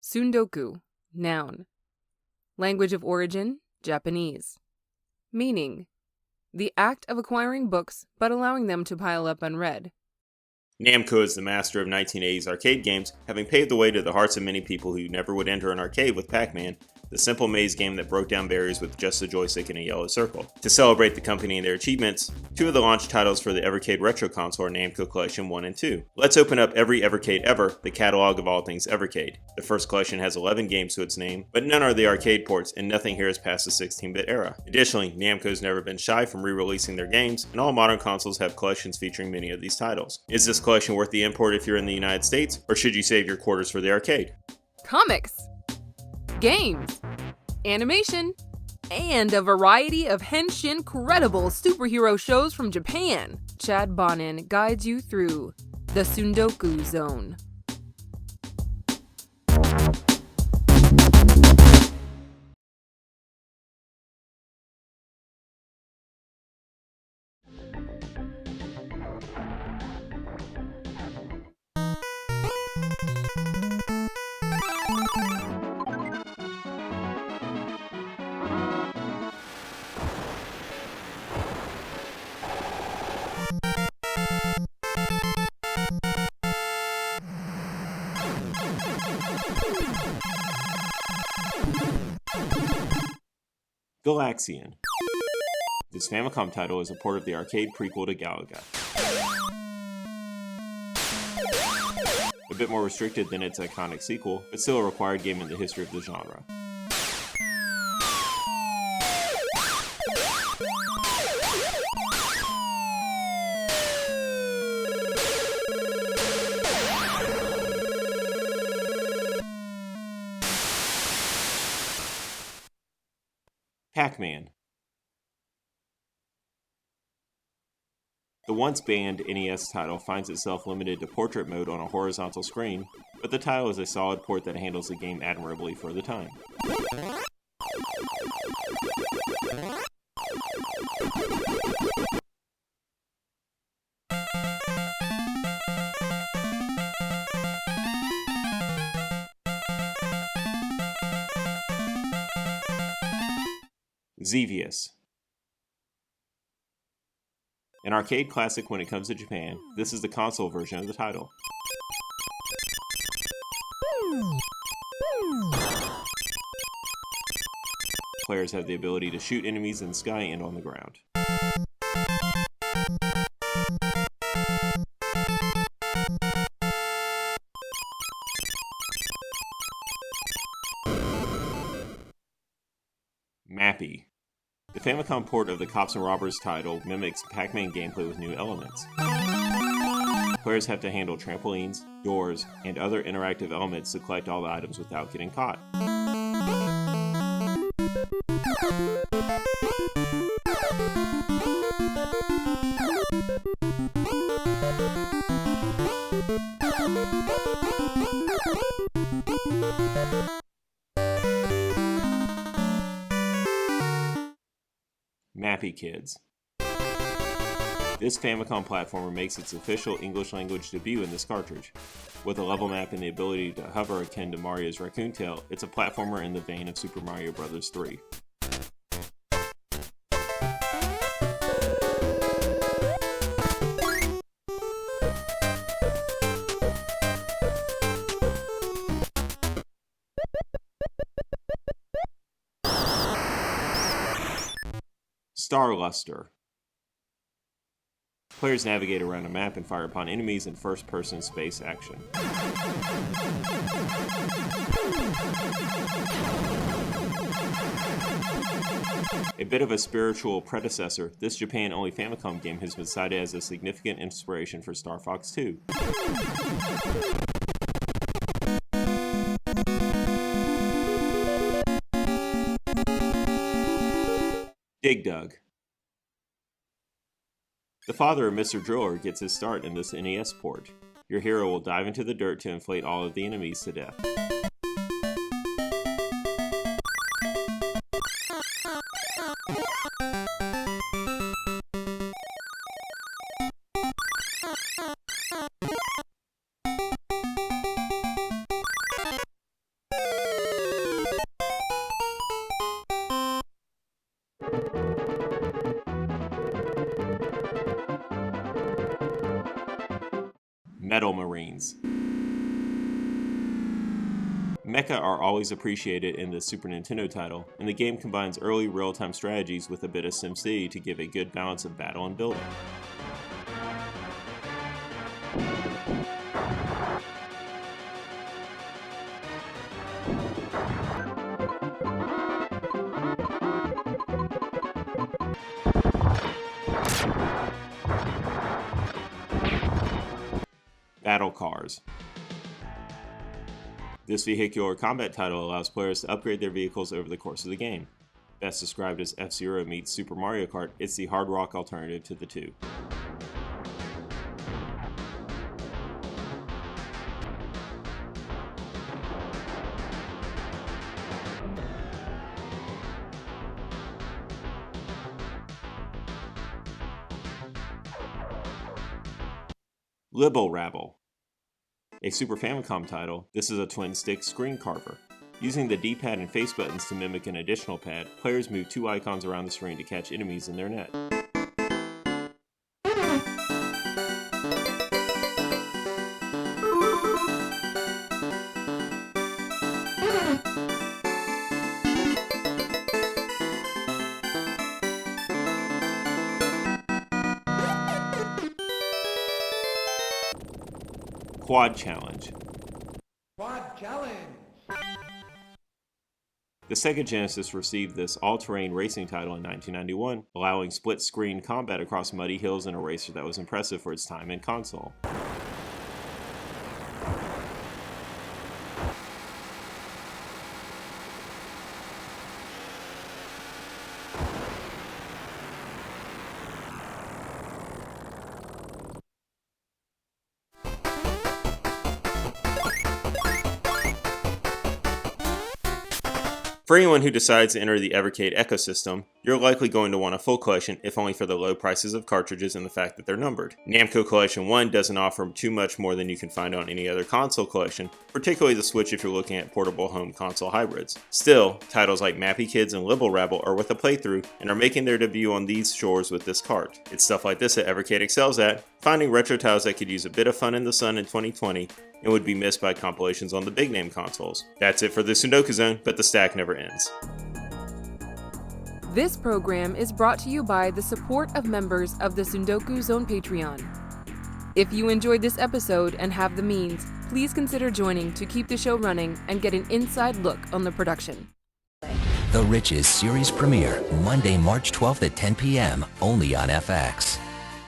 Tsundoku, noun. Language of origin, Japanese. Meaning, the act of acquiring books but allowing them to pile up unread. Namco is the master of 1980s arcade games, having paved the way to the hearts of many people who never would enter an arcade with Pac-Man, the simple maze game that broke down barriers with just a joystick and a yellow circle. To celebrate the company and their achievements, two of the launch titles for the Evercade Retro Console are Namco Collection 1 and 2. Let's open up Every Evercade Ever, the catalog of all things Evercade. The first collection has 11 games to its name, but none are the arcade ports, and nothing here is past the 16-bit era. Additionally, Namco's never been shy from re-releasing their games, and all modern consoles have collections featuring many of these titles. Is this collection worth the import if you're in the United States, or should you save your quarters for the arcade? Comics, games, animation, and a variety of henshin credible superhero shows from Japan. Chad Bonin guides you through the Tsundoku Zone. Galaxian. This Famicom title is a port of the arcade prequel to Galaga. A bit more restricted than its iconic sequel, but still a required game in the history of the genre. Pac-Man. The once banned NES title finds itself limited to portrait mode on a horizontal screen, but the title is a solid port that handles the game admirably for the time. Xevious. An arcade classic when it comes to Japan, this is the console version of the title. Players have the ability to shoot enemies in the sky and on the ground. MAPPY. The Famicom port of the Cops and Robbers title mimics Pac-Man gameplay with new elements. Players have to handle trampolines, doors, and other interactive elements to collect all the items without getting caught. MAPPY Kids. This Famicom platformer makes its official English language debut in this cartridge. With a level map and the ability to hover akin to Mario's Raccoon Tail, it's a platformer in the vein of Super Mario Bros. 3. Star Luster. Players navigate around a map and fire upon enemies in first-person space action. A bit of a spiritual predecessor, this Japan-only Famicom game has been cited as a significant inspiration for Star Fox 2. Dig Dug. The father of Mr. Driller gets his start in this NES port. Your hero will dive into the dirt to inflate all of the enemies to death. Metal Marines. Mecha are always appreciated in the Super Nintendo title, and the game combines early real-time strategies with a bit of SimCity to give a good balance of battle and building. Battle Cars. This vehicular combat title allows players to upgrade their vehicles over the course of the game. Best described as F-Zero meets Super Mario Kart, it's the hard rock alternative to the two. LIBBLE RABBLE. A Super Famicom title, this is a twin-stick screen carver. Using the D-pad and face buttons to mimic an additional pad, players move two icons around the screen to catch enemies in their net. Quad Challenge. Quad Challenge! The Sega Genesis received this all-terrain racing title in 1991, allowing split-screen combat across muddy hills in a racer that was impressive for its time and console. For anyone who decides to enter the Evercade ecosystem, you're likely going to want a full collection, if only for the low prices of cartridges and the fact that they're numbered. Namco Collection 1 doesn't offer too much more than you can find on any other console collection, particularly the Switch if you're looking at portable home console hybrids. Still, titles like MAPPY Kids and LIBBLE RABBLE are worth a playthrough and are making their debut on these shores with this cart. It's stuff like this that Evercade excels at, finding retro titles that could use a bit of fun in the sun in 2020 and would be missed by compilations on the big name consoles. That's it for the Tsundoku Zone, but the stack never ends. This program is brought to you by the support of members of the Tsundoku Zone Patreon. If you enjoyed this episode and have the means, please consider joining to keep the show running and get an inside look on the production. The Riches series premiere, Monday, March 12th at 10 p.m., only on FX.